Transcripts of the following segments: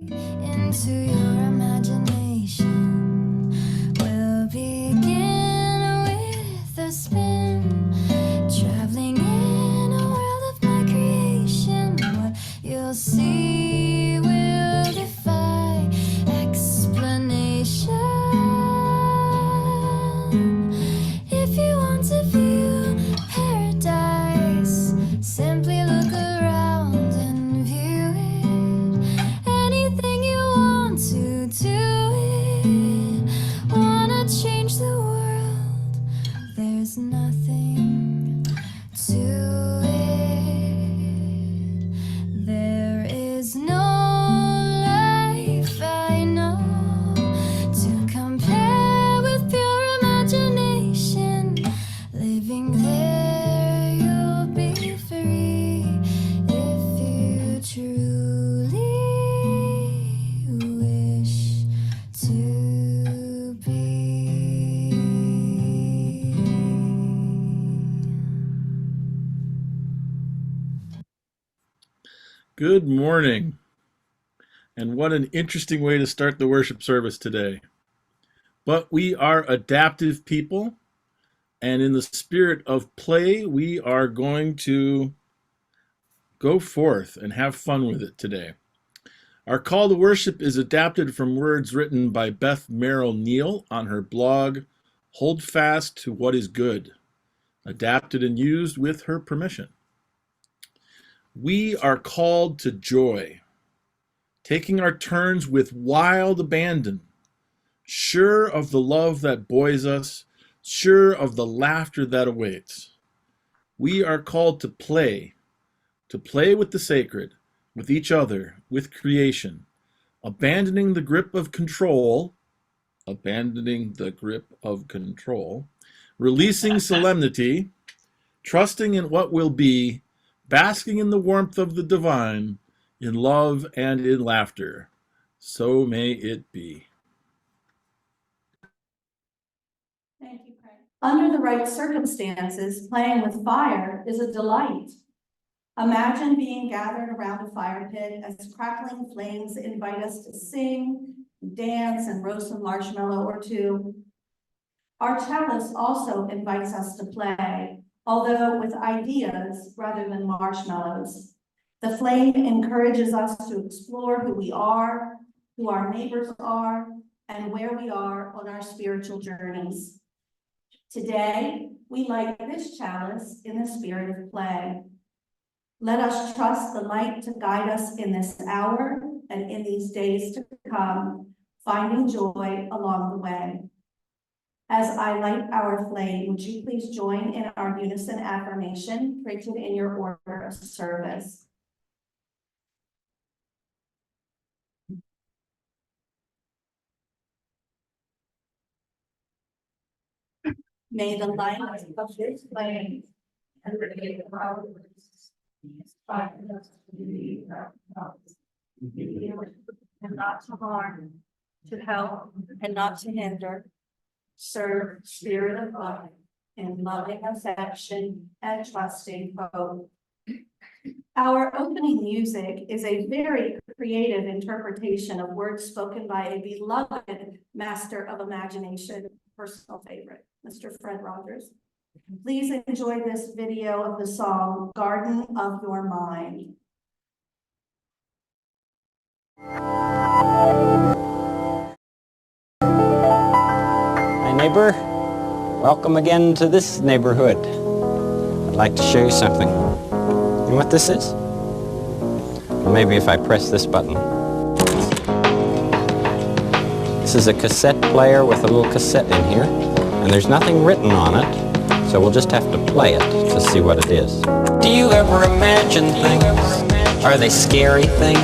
into your imagination. We'll begin with a spin, traveling in a world of my creation. What you'll see will defy explanation. If you want to view paradise, simply look around and view it. Anything you want to do it. Wanna change the world? There's nothing to it. There is no life I know to compare with pure imagination. Living there, you'll be free if you truly wish to be. Good morning, and what an interesting way to start the worship service today. But we are adaptive people, and in the spirit of play, we are going to go forth and have fun with it today. Our call to worship is adapted from words written by Beth Merrill Neal on her blog, Hold Fast to What is Good, adapted and used with her permission. We are called to joy, taking our turns with wild abandon, sure of the love that buoys us, sure of the laughter that awaits. We are called to play with the sacred, with each other, with creation, abandoning the grip of control, releasing solemnity, trusting in what will be, basking in the warmth of the divine, in love and in laughter. So may it be. Thank you, Craig. Under the right circumstances, playing with fire is a delight. Imagine being gathered around a fire pit as crackling flames invite us to sing, dance, and roast a marshmallow or two. Our cellist also invites us to play, although with ideas rather than marshmallows. The flame encourages us to explore who we are, who our neighbors are, and where we are on our spiritual journeys. Today, we light this chalice in the spirit of play. Let us trust the light to guide us in this hour and in these days to come, finding joy along the way. As I light our flame, would you please join in our unison affirmation printed in your order of service? May the light of this flame and the power inspire us to believe and not to harm, to help and not to hinder, serve spirit of life in loving affection and trusting hope. Our opening music is a very creative interpretation of words spoken by a beloved master of imagination, personal favorite, Mr. Fred Rogers. Please enjoy this video of the song, Garden of Your Mind. Hi, neighbor. Welcome again to this neighborhood. I'd like to show you something. You know what this is? Well, maybe if I press this button. This is a cassette player with a little cassette in here, and there's nothing written on it, so we'll just have to play it to see what it is. Do you ever imagine things? Are they scary things?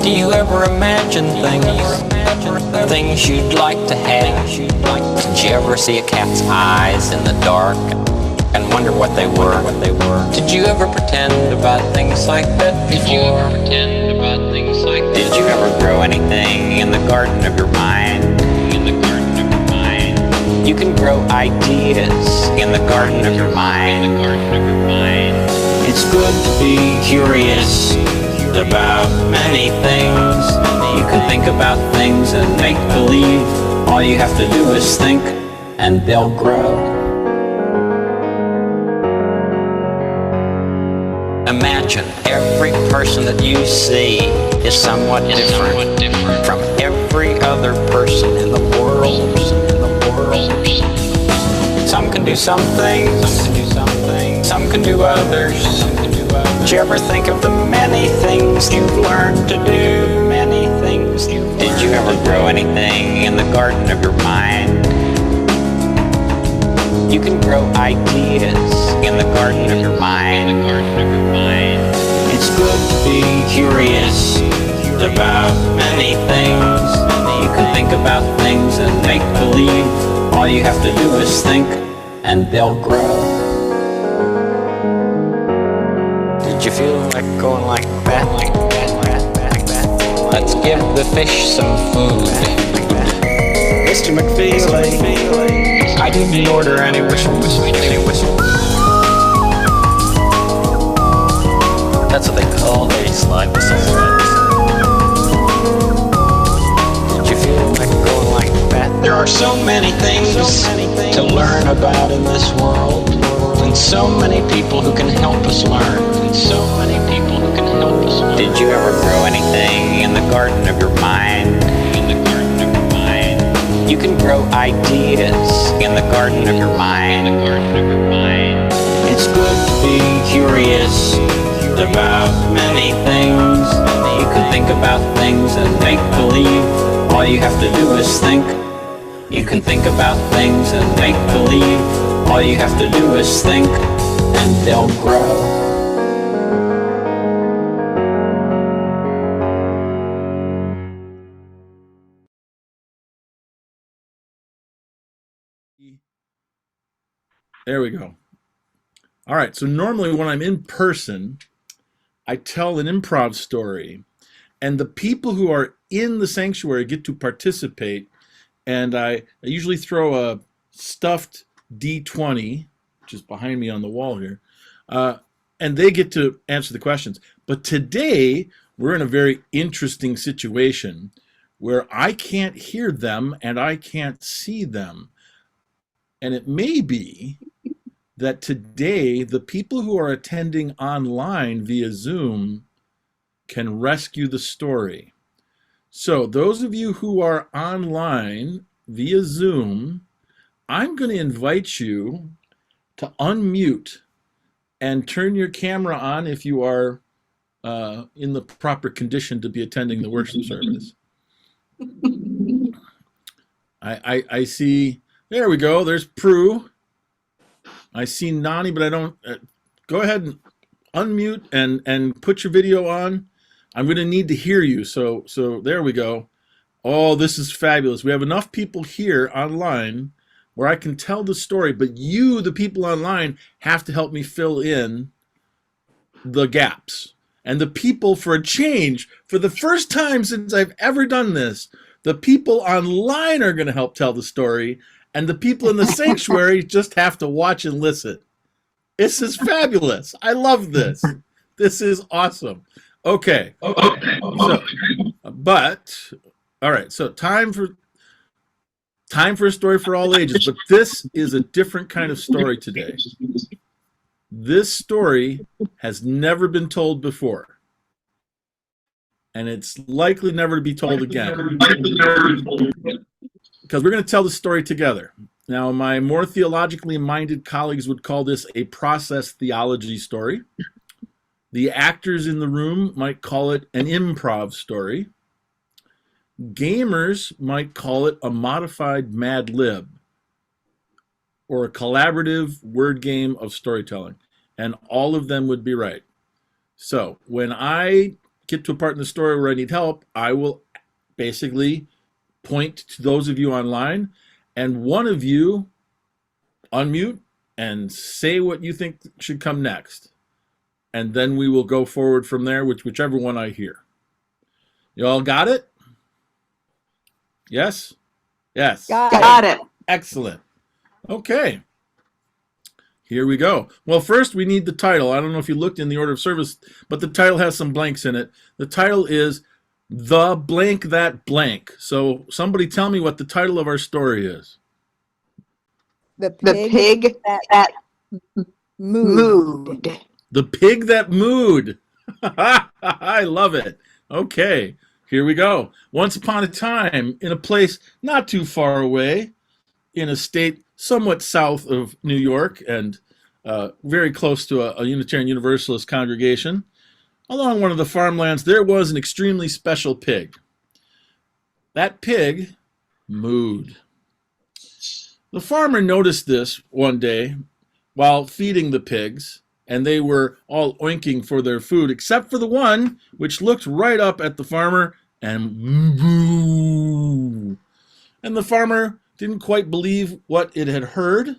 Do you ever imagine things? Things you'd like to have? Did you ever see a cat's eyes in the dark and wonder what they were? Did you ever pretend about things like that before? Did you ever grow anything in the garden of your mind? You can grow ideas in the garden of your mind. It's good to be curious about many things. You can think about things and make believe. All you have to do is think, and they'll grow. Imagine every person that you see is somewhat different from every other person in the world. Some can do some things, some can do others. Did you ever think of the many things you've learned to do? Many things. Did you ever grow anything in the garden of your mind? You can grow ideas in the garden of your mind. It's good to be curious about many things. You can think about things and make believe. All you have to do is think, and they'll grow. Did you feel like going like that? Let's give the fish some food. Mr. McFeely, I didn't order any whistles. That's what they call a slide whistle. Did you feel like going like that? There are so many things to learn about in this world, and so many people who can help us learn. Did you ever grow anything in the garden of your mind? You can grow ideas in the garden of your mind. It's good to be curious about many things. You can think about things and make believe. All you have to do is think. You can think about things and make believe. All you have to do is think, and they'll grow. There we go. All right, so normally when I'm in person, I tell an improv story, and the people who are in the sanctuary get to participate, and I usually throw a stuffed D20, which is behind me on the wall here, and they get to answer the questions. But today, we're in a very interesting situation where I can't hear them and I can't see them. And it may be that today the people who are attending online via Zoom can rescue the story. So those of you who are online via Zoom, I'm going to invite you to unmute and turn your camera on if you are in the proper condition to be attending the worship service. I see, there we go, there's Prue. I see Nani, but I don't. Go ahead and unmute and put your video on. I'm going to need to hear you. So there we go. Oh, this is fabulous. We have enough people here online where I can tell the story, but you, the people online, have to help me fill in the gaps. And the people, for a change, for the first time since I've ever done this, the people online are going to help tell the story. And the people in the sanctuary just have to watch and listen. This is fabulous. I love this. This is awesome. Okay. So, all right. So time for a story for all ages. But this is a different kind of story today. This story has never been told before. And it's likely never to be told again. Because we're going to tell the story together. Now, my more theologically minded colleagues would call this a process theology story. The actors in the room might call it an improv story. Gamers might call it a modified Mad Lib, or a collaborative word game of storytelling. And all of them would be right. So when I get to a part in the story where I need help, I will basically point to those of you online, and one of you unmute and say what you think should come next. And then we will go forward from there, whichever one I hear. You all got it? Yes? Yes. Got it. Excellent. Okay. Here we go. Well, first we need the title. I don't know if you looked in the order of service, but the title has some blanks in it. The title is The Blank That Blank. So somebody tell me what the title of our story is. The The pig pig that that moved. moved. The Pig That Mooed. I love it. Okay, here we go. Once upon a time, in a place not too far away, in a state somewhat south of New York and very close to a Unitarian Universalist congregation, along one of the farmlands, there was an extremely special pig. That pig mooed. The farmer noticed this one day while feeding the pigs, and they were all oinking for their food, except for the one which looked right up at the farmer and moo. And the farmer didn't quite believe what it had heard,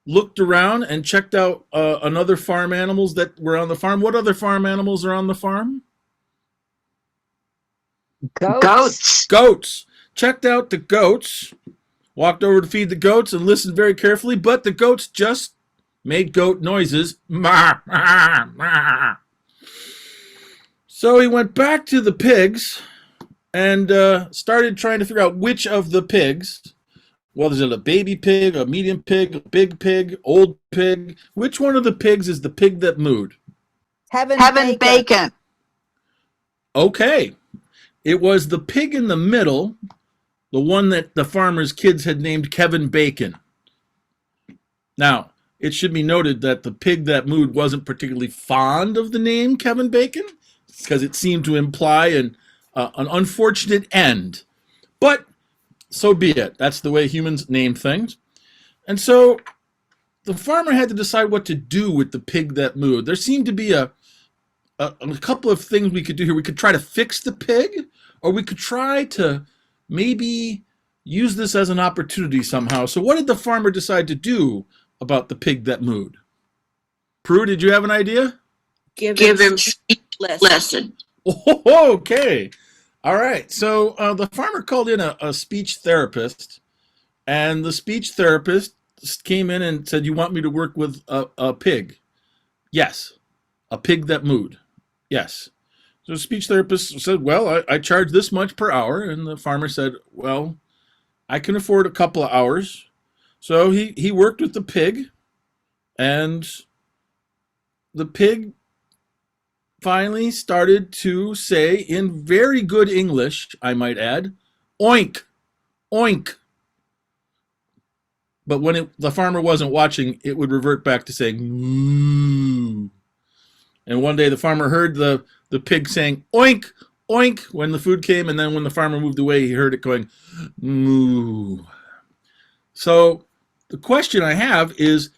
looked around and checked out another farm animals that were on the farm. What other farm animals are on the farm? Goats. Goats. Checked out the goats, walked over to feed the goats and listened very carefully, but the goats just made goat noises. So he went back to the pigs and started trying to figure out which of the pigs, well, is it a baby pig, a medium pig, a big pig, old pig? Which one of the pigs is the pig that mooed? Heaven bacon. Okay. It was the pig in the middle, the one that the farmer's kids had named Kevin Bacon. Now, it should be noted that the pig that mooed wasn't particularly fond of the name Kevin Bacon, because it seemed to imply an unfortunate end. But so be it. That's the way humans name things. And so the farmer had to decide what to do with the pig that mooed. There seemed to be a couple of things we could do here. We could try to fix the pig, or we could try to maybe use this as an opportunity somehow. So what did the farmer decide to do about the pig that mooed? Prue, did you have an idea? Give him speech lesson. Oh, okay. All right. So the farmer called in a speech therapist, and the speech therapist came in and said, "You want me to work with a pig?" Yes. A pig that mooed. Yes. So the speech therapist said, "Well, I charge this much per hour." And the farmer said, "Well, I can afford a couple of hours." So he worked with the pig, and the pig finally started to say, in very good English, I might add, "Oink, oink." But when the farmer wasn't watching, it would revert back to saying, moo. And one day the farmer heard the pig saying, "Oink, oink," when the food came, and then when the farmer moved away, he heard it going, moo. So the question I have is,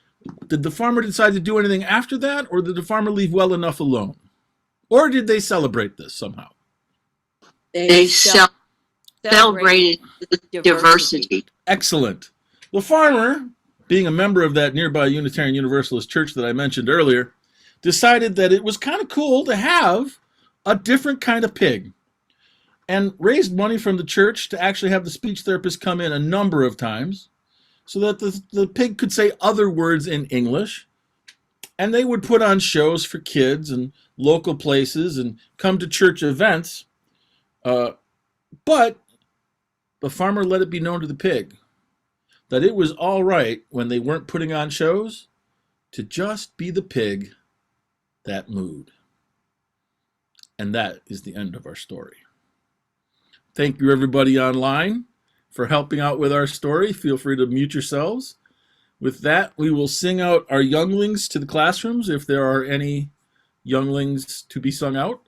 did the farmer decide to do anything after that, or did the farmer leave well enough alone? Or did they celebrate this somehow? They celebrated diversity. Excellent. The farmer, being a member of that nearby Unitarian Universalist church that I mentioned earlier, decided that it was kind of cool to have a different kind of pig, and raised money from the church to actually have the speech therapist come in a number of times so that the pig could say other words in English, and they would put on shows for kids and local places and come to church events. But the farmer let it be known to the pig that it was all right, when they weren't putting on shows, to just be the pig that mooed. And that is the end of our story. Thank you, everybody online, for helping out with our story. Feel free to mute yourselves. With that, we will sing out our younglings to the classrooms, if there are any younglings to be sung out.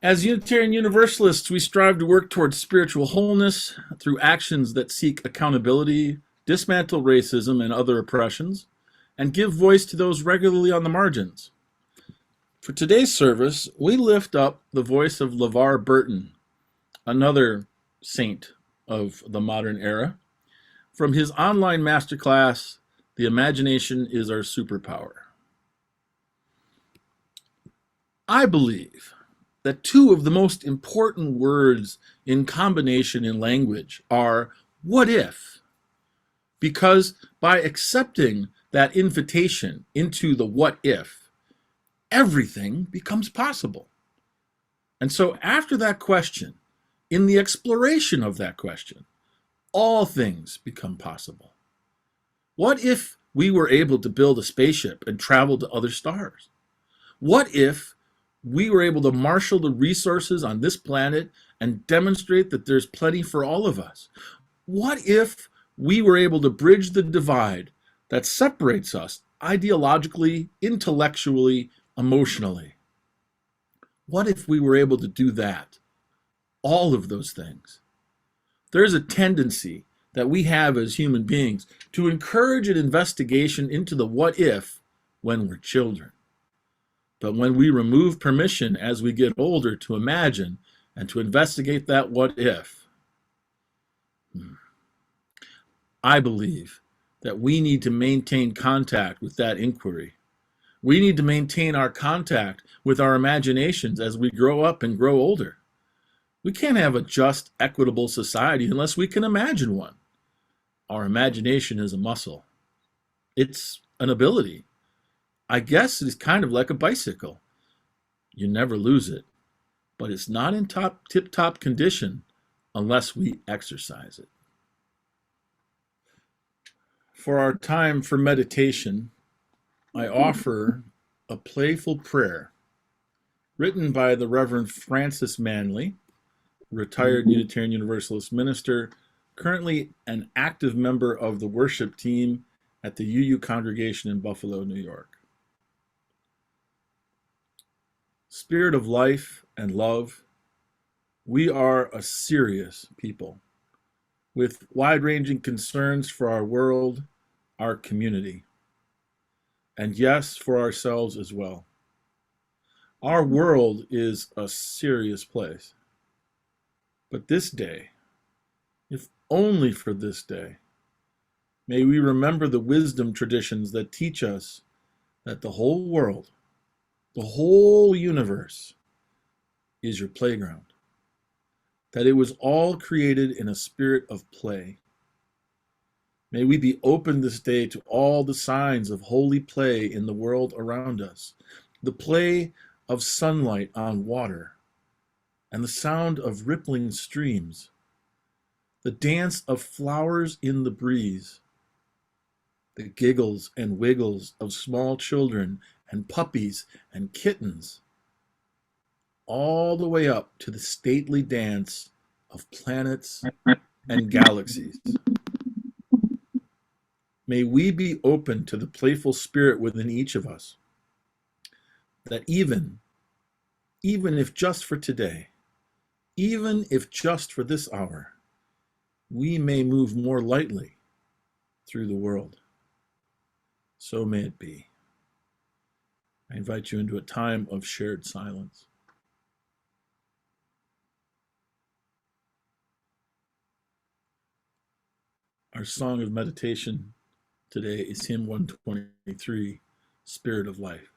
As Unitarian Universalists, we strive to work towards spiritual wholeness through actions that seek accountability, dismantle racism and other oppressions, and give voice to those regularly on the margins. For today's service, we lift up the voice of LeVar Burton, another saint of the modern era, from his online masterclass, "The Imagination is Our Superpower." I believe that two of the most important words in combination in language are "what if?" Because by accepting that invitation into the what if, everything becomes possible. And so after that question, in the exploration of that question, all things become possible. What if we were able to build a spaceship and travel to other stars? What if we were able to marshal the resources on this planet and demonstrate that there's plenty for all of us? What if we were able to bridge the divide that separates us ideologically, intellectually, emotionally? What if we were able to do that? All of those things. There's a tendency that we have as human beings to encourage an investigation into the what if when we're children. But when we remove permission as we get older to imagine and to investigate that what if, I believe that we need to maintain contact with that inquiry. We need to maintain our contact with our imaginations as we grow up and grow older. We can't have a just, equitable society unless we can imagine one. Our imagination is a muscle. It's an ability. I guess it's kind of like a bicycle. You never lose it, but it's not in tip-top condition unless we exercise it. For our time for meditation, I offer a playful prayer written by the Reverend Francis Manley, retired Unitarian Universalist minister, currently an active member of the worship team at the UU congregation in Buffalo, New York. Spirit of life and love, we are a serious people with wide-ranging concerns for our world, our community, and yes, for ourselves as well. Our world is a serious place. But this day, if only for this day, may we remember the wisdom traditions that teach us that the whole world, the whole universe is your playground, that it was all created in a spirit of play. May we be open this day to all the signs of holy play in the world around us, the play of sunlight on water, and the sound of rippling streams, the dance of flowers in the breeze, the giggles and wiggles of small children and puppies and kittens, all the way up to the stately dance of planets and galaxies. May we be open to the playful spirit within each of us, that even if just for today, even if just for this hour, we may move more lightly through the world. So may it be. I invite you into a time of shared silence. Our song of meditation today is hymn 123, Spirit of Life.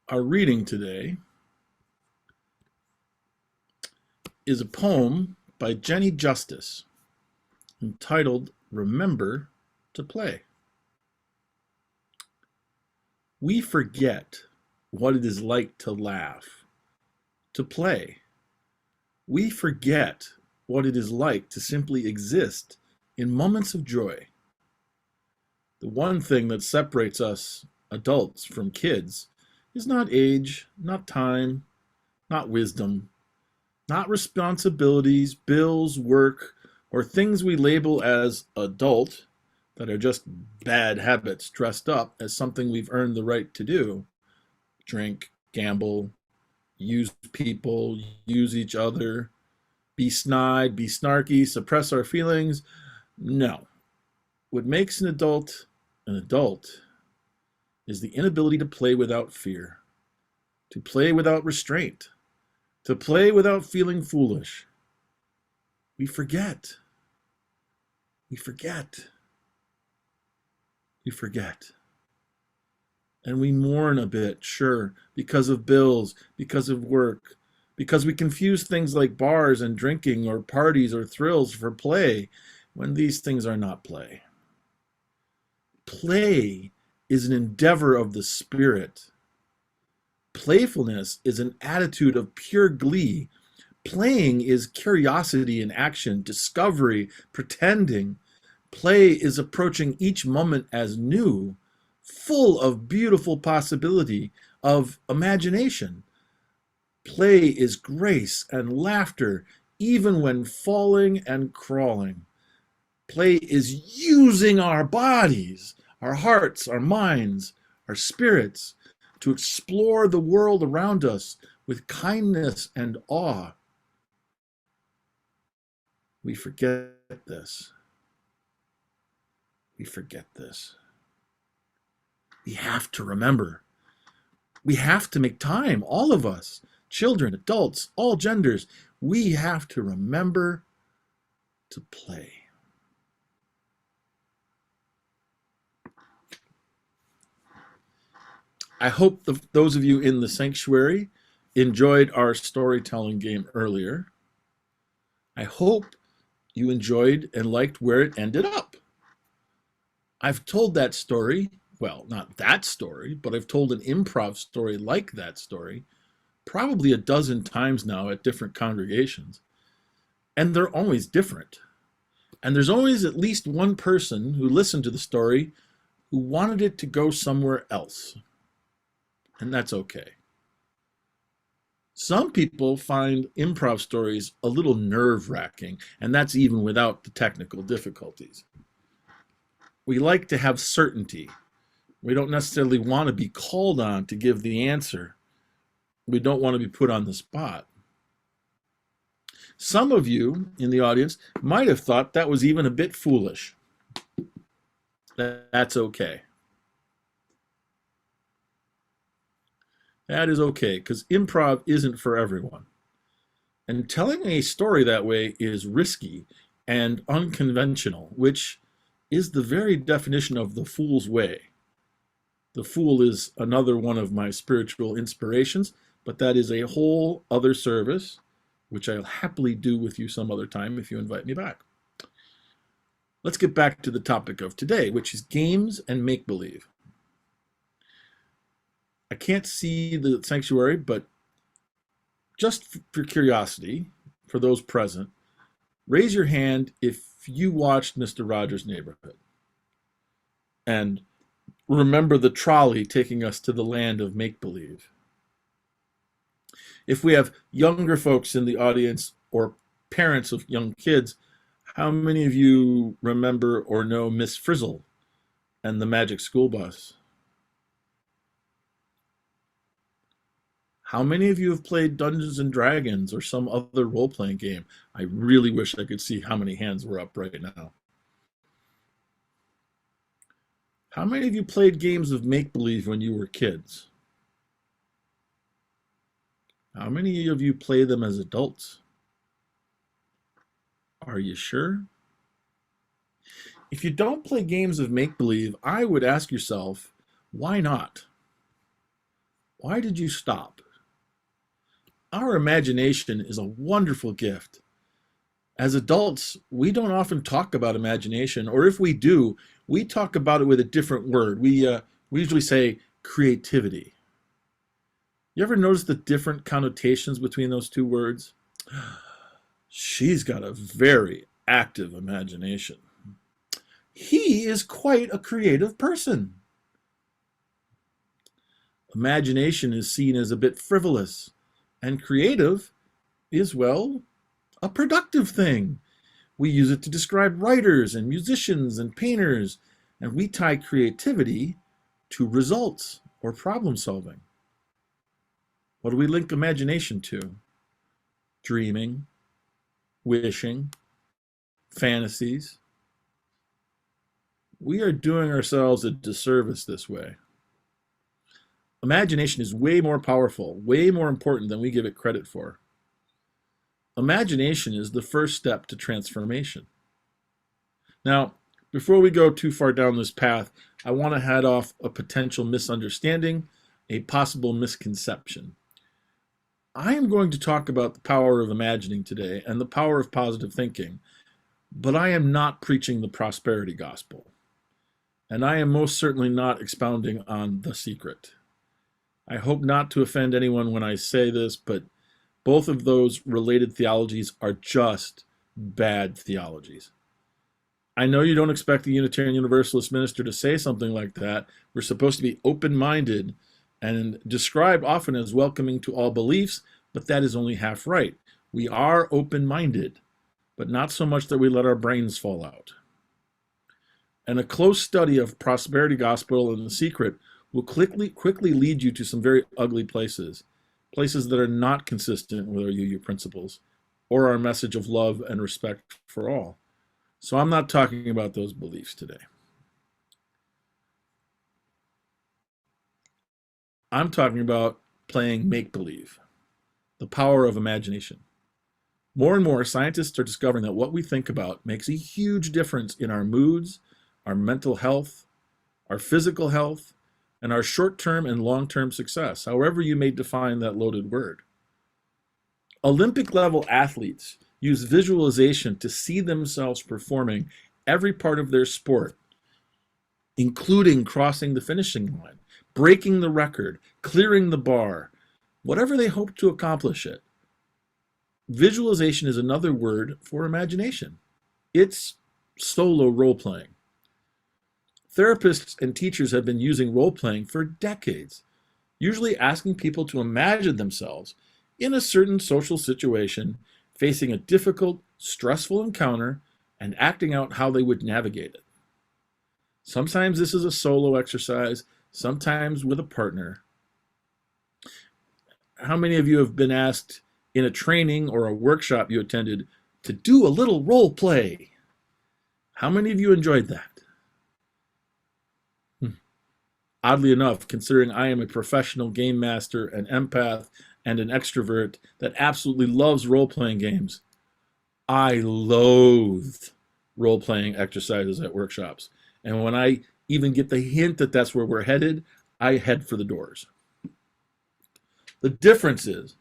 Our reading today is a poem by Jenny Justice, entitled Remember to Play. We forget what it is like to laugh, to play. We forget what it is like to simply exist in moments of joy. The one thing that separates us adults from kids is not age, not time, not wisdom, not responsibilities, bills, work, or things we label as adult that are just bad habits dressed up as something we've earned the right to do. Drink, gamble, use people, use each other, be snide, be snarky, suppress our feelings. No. What makes an adult is the inability to play without fear, to play without restraint, to play without feeling foolish. We forget. We forget. We forget. And we mourn a bit, sure, because of bills, because of work, because we confuse things like bars and drinking or parties or thrills for play when these things are not play. Play is an endeavor of the spirit. Playfulness is an attitude of pure glee. Playing is curiosity in action, discovery, pretending. Play is approaching each moment as new, full of beautiful possibility, of imagination. Play is grace and laughter, even when falling and crawling. Play is using our bodies, our hearts, our minds, our spirits, to explore the world around us with kindness and awe. We forget this. We forget this. We have to remember. We have to make time, all of us, children, adults, all genders. We have to remember to play. I hope those of you in the sanctuary enjoyed our storytelling game earlier. I hope you enjoyed and liked where it ended up. I've told that story, well, not that story, but I've told an improv story like that story probably a dozen times now at different congregations. And they're always different. And there's always at least one person who listened to the story who wanted it to go somewhere else. And that's okay. Some people find improv stories a little nerve-wracking, and that's even without the technical difficulties. We like to have certainty. We don't necessarily want to be called on to give the answer. We don't want to be put on the spot. Some of you in the audience might have thought that was even a bit foolish. That's okay. That is okay, because improv isn't for everyone. And telling a story that way is risky and unconventional, which is the very definition of the fool's way. The Fool is another one of my spiritual inspirations, but that is a whole other service, which I'll happily do with you some other time if you invite me back. Let's get back to the topic of today, which is games and make-believe. I can't see the sanctuary, but just for curiosity, for those present, raise your hand if you watched Mr. Rogers' Neighborhood. And remember the trolley taking us to the land of make-believe. If we have younger folks in the audience or parents of young kids, how many of you remember or know Miss Frizzle and the Magic School Bus? How many of you have played Dungeons and Dragons or some other role-playing game? I really wish I could see how many hands were up right now. How many of you played games of make-believe when you were kids? How many of you play them as adults? Are you sure? If you don't play games of make-believe, I would ask yourself, why not? Why did you stop? Our imagination is a wonderful gift, As adults, we don't often talk about imagination, or if we do, we talk about it with a different word. We usually say creativity. You ever notice the different connotations between those two words? She's got a very active imagination. He is quite a creative person. Imagination is seen as a bit frivolous, and creative is, well, a productive thing. We use it to describe writers and musicians and painters, and we tie creativity to results or problem solving. What do we link imagination to? Dreaming, wishing, fantasies. We are doing ourselves a disservice this way. Imagination is way more powerful, way more important than we give it credit for. Imagination is the first step to transformation. Now, before we go too far down this path, I want to head off a potential misunderstanding, a possible misconception. I am going to talk about the power of imagining today and the power of positive thinking, but I am not preaching the prosperity gospel. And I am most certainly not expounding on the secret. I hope not to offend anyone when I say this, but both of those related theologies are just bad theologies. I know you don't expect a Unitarian Universalist minister to say something like that. We're supposed to be open-minded and described often as welcoming to all beliefs, but that is only half right. We are open-minded, but not so much that we let our brains fall out. And a close study of prosperity gospel and the secret will quickly lead you to some very ugly places that are not consistent with our UU principles or our message of love and respect for all. So I'm not talking about those beliefs today. I'm talking about playing make-believe, the power of imagination. More and more, scientists are discovering that what we think about makes a huge difference in our moods, our mental health, our physical health, and our short-term and long-term success, however you may define that loaded word. Olympic-level athletes use visualization to see themselves performing every part of their sport, including crossing the finishing line, breaking the record, clearing the bar, whatever they hope to accomplish it. Visualization is another word for imagination. It's solo role-playing. Therapists and teachers have been using role-playing for decades, usually asking people to imagine themselves in a certain social situation, facing a difficult, stressful encounter, and acting out how they would navigate it. Sometimes this is a solo exercise, sometimes with a partner. How many of you have been asked in a training or a workshop you attended to do a little role play? How many of you enjoyed that? Oddly enough, considering I am a professional game master, an empath, and an extrovert that absolutely loves role-playing games, I loathe role-playing exercises at workshops. And when I even get the hint that that's where we're headed, I head for the doors. The difference is,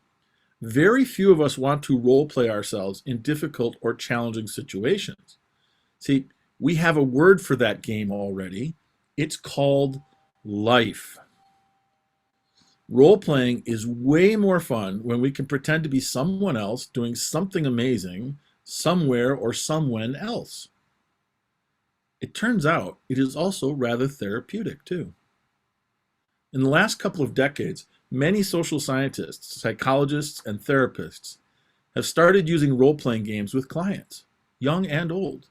very few of us want to role-play ourselves in difficult or challenging situations. See, we have a word for that game already. It's called life. Role-playing is way more fun when we can pretend to be someone else doing something amazing somewhere or someone else. It turns out it is also rather therapeutic too. In the last couple of decades, many social scientists, psychologists, and therapists have started using role-playing games with clients, young and old,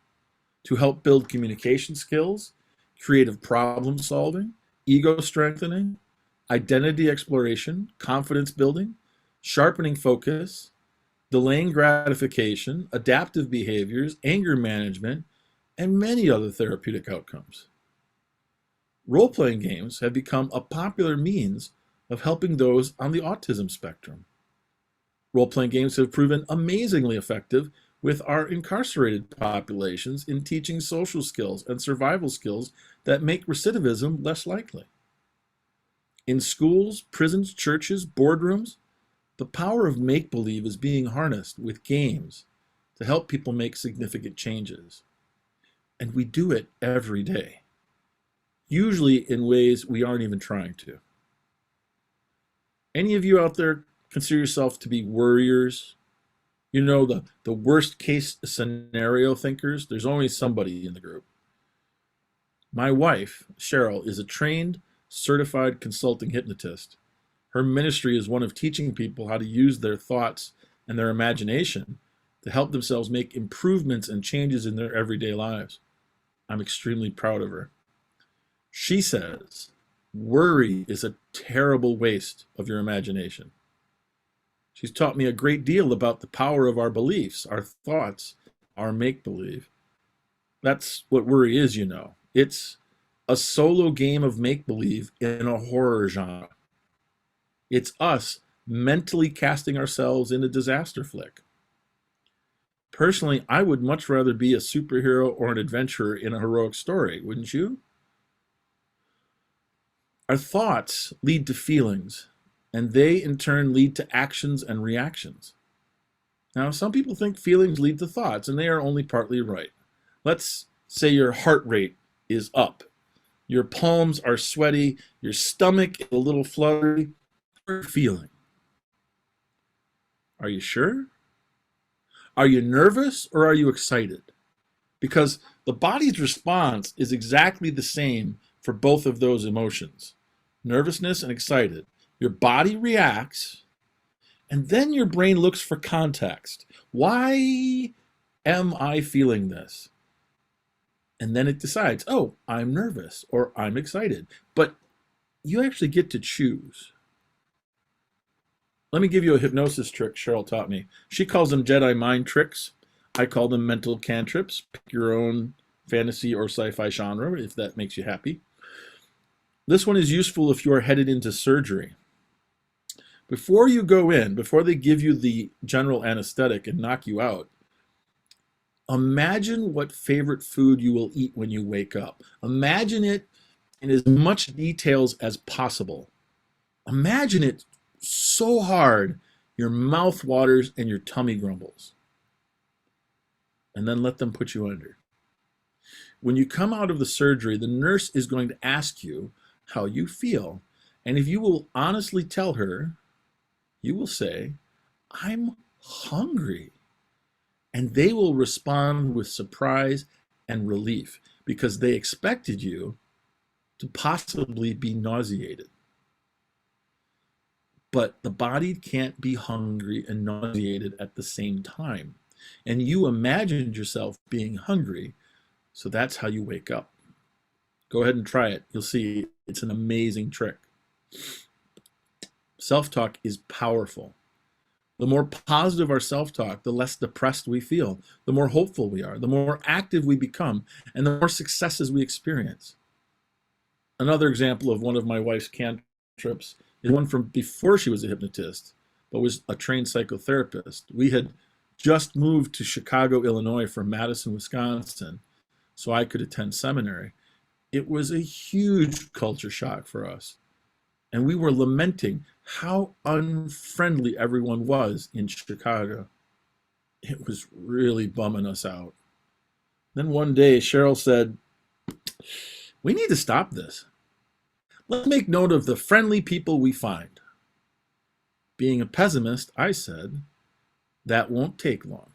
to help build communication skills, creative problem solving, ego strengthening, identity exploration, confidence building, sharpening focus, delaying gratification, adaptive behaviors, anger management, and many other therapeutic outcomes. Role-playing games have become a popular means of helping those on the autism spectrum. Role-playing games have proven amazingly effective with our incarcerated populations in teaching social skills and survival skills that make recidivism less likely. In schools, prisons, churches, boardrooms, the power of make-believe is being harnessed with games to help people make significant changes. And we do it every day, usually in ways we aren't even trying to. Any of you out there consider yourself to be worriers? You know, the worst case scenario thinkers? There's always somebody in the group. My wife, Cheryl, is a trained, certified consulting hypnotist. Her ministry is one of teaching people how to use their thoughts and their imagination to help themselves make improvements and changes in their everyday lives. I'm extremely proud of her. She says, worry is a terrible waste of your imagination. She's taught me a great deal about the power of our beliefs, our thoughts, our make-believe. That's what worry is, you know. It's a solo game of make-believe in a horror genre. It's us mentally casting ourselves in a disaster flick. Personally, I would much rather be a superhero or an adventurer in a heroic story, wouldn't you? Our thoughts lead to feelings, and they in turn lead to actions and reactions. Now, some people think feelings lead to thoughts, and they are only partly right. Let's say your heart rate is up, your palms are sweaty, your stomach is a little fluttery. What are you feeling? Are you sure? Are you nervous or are you excited? Because the body's response is exactly the same for both of those emotions, nervousness and excited. Your body reacts, and then your brain looks for context. Why am I feeling this? And then it decides, oh, I'm nervous or I'm excited. But you actually get to choose. Let me give you a hypnosis trick Cheryl taught me. She calls them Jedi mind tricks. I call them mental cantrips. Pick your own fantasy or sci-fi genre if that makes you happy. This one is useful if you are headed into surgery. Before you go in, before they give you the general anesthetic and knock you out, imagine what favorite food you will eat when you wake up. Imagine it in as much details as possible. Imagine it so hard your mouth waters and your tummy grumbles. And then let them put you under. When you come out of the surgery, the nurse is going to ask you how you feel. And if you will honestly tell her, you will say, I'm hungry. And they will respond with surprise and relief because they expected you to possibly be nauseated. But the body can't be hungry and nauseated at the same time. And you imagined yourself being hungry, so that's how you wake up. Go ahead and try it. You'll see it's an amazing trick. Self-talk is powerful. The more positive our self-talk, the less depressed we feel, the more hopeful we are, the more active we become, and the more successes we experience. Another example of one of my wife's cantrips is one from before she was a hypnotist, but was a trained psychotherapist. We had just moved to Chicago, Illinois from Madison, Wisconsin, so I could attend seminary. It was a huge culture shock for us. And we were lamenting how unfriendly everyone was in Chicago. It was really bumming us out. Then one day, Cheryl said, we need to stop this. Let's make note of the friendly people we find. Being a pessimist, I said, that won't take long.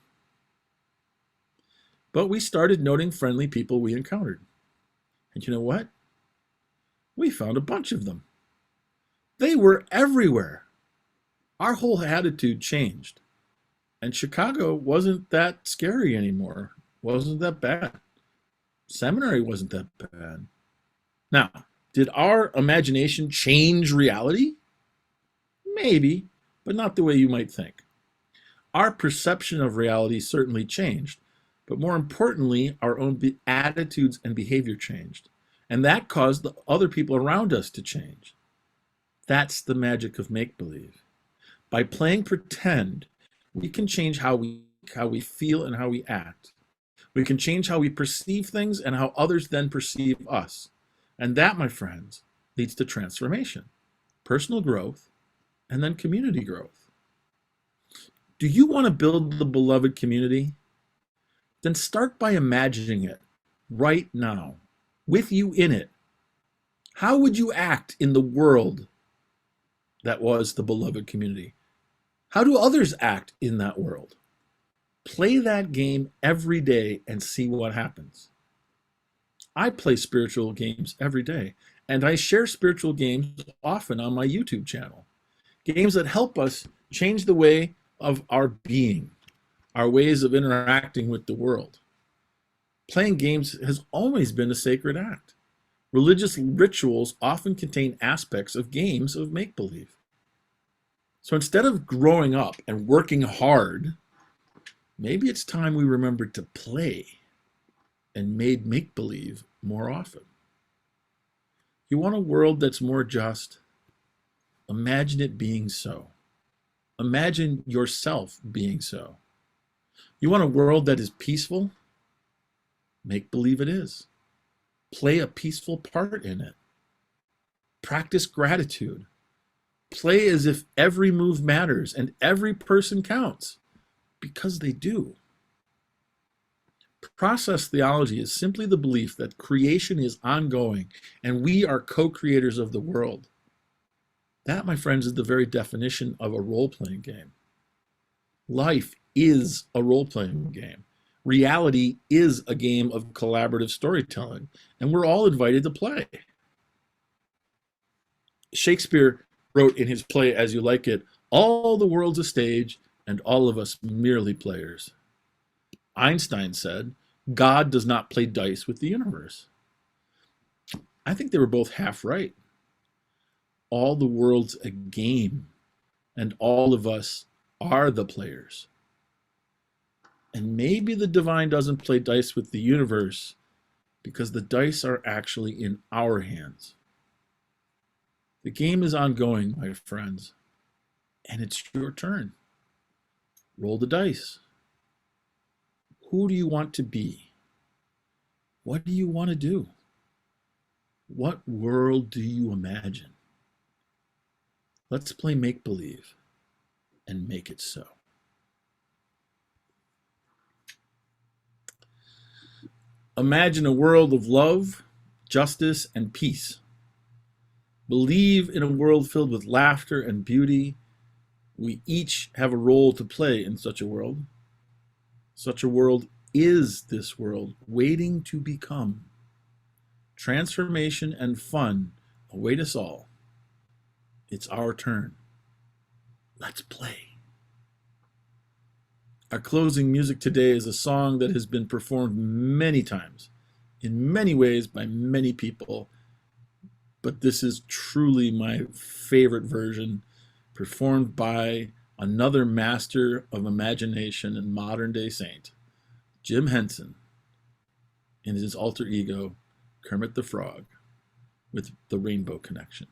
But we started noting friendly people we encountered. And you know what? We found a bunch of them. They were everywhere. Our whole attitude changed. And Chicago wasn't that scary anymore. Wasn't that bad. Seminary wasn't that bad. Now, did our imagination change reality? Maybe, but not the way you might think. Our perception of reality certainly changed, but more importantly, our own attitudes and behavior changed. And that caused the other people around us to change. That's the magic of make-believe. By playing pretend, we can change how we feel and how we act. We can change how we perceive things and how others then perceive us. And that, my friends, leads to transformation, personal growth, and then community growth. Do you want to build the beloved community? then start by imagining it right now, with you in it. How would you act in the world that was the beloved community? How do others act in that world? Play that game every day and see what happens. I play spiritual games every day, and I share spiritual games often on my YouTube channel. Games that help us change the way of our being, our ways of interacting with the world. Playing games has always been a sacred act. Religious rituals often contain aspects of games of make-believe. So instead of growing up and working hard, maybe it's time we remembered to play and made make-believe more often. You want a world that's more just? Imagine it being so. Imagine yourself being so. You want a world that is peaceful? Make believe it is. Play a peaceful part in it. Practice gratitude. Play as if every move matters and every person counts, because they do. Process theology is simply the belief that creation is ongoing and we are co-creators of the world. That, my friends, is the very definition of a role-playing game. Life is a role-playing game. Reality is a game of collaborative storytelling, and we're all invited to play. Shakespeare wrote in his play, As You Like It, all the world's a stage, and all of us merely players. Einstein said, God does not play dice with the universe. I think they were both half right. All the world's a game, and all of us are the players. And maybe the divine doesn't play dice with the universe because the dice are actually in our hands. The game is ongoing, my friends, and it's your turn. Roll the dice. Who do you want to be? What do you want to do? What world do you imagine? Let's play make-believe and make it so. Imagine a world of love, justice, and peace. Believe in a world filled with laughter and beauty. We each have a role to play in such a world. Such a world is this world waiting to become. Transformation and fun await us all. It's our turn. Let's play. Our closing music today is a song that has been performed many times, in many ways by many people, but this is truly my favorite version, performed by another master of imagination and modern-day saint, Jim Henson, in his alter ego, Kermit the Frog, with the Rainbow Connection.